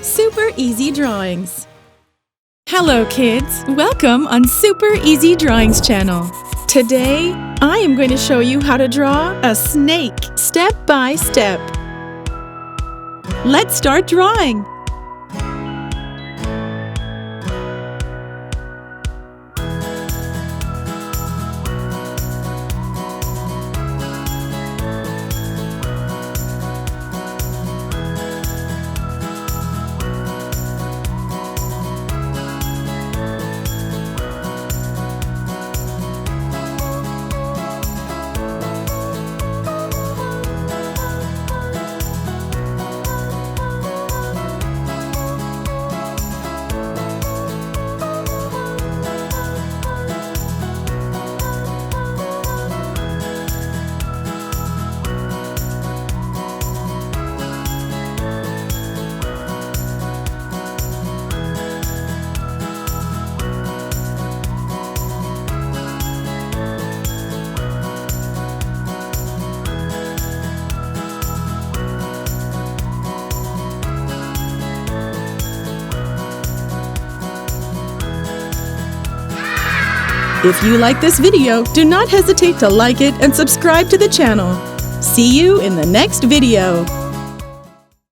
Super Easy Drawings. Hello kids, welcome on Super Easy Drawings channel. Today, I am going to show you how to draw a snake step by step. Let's start drawing. If you like this video, do not hesitate to like it and subscribe to the channel. See you in the next video.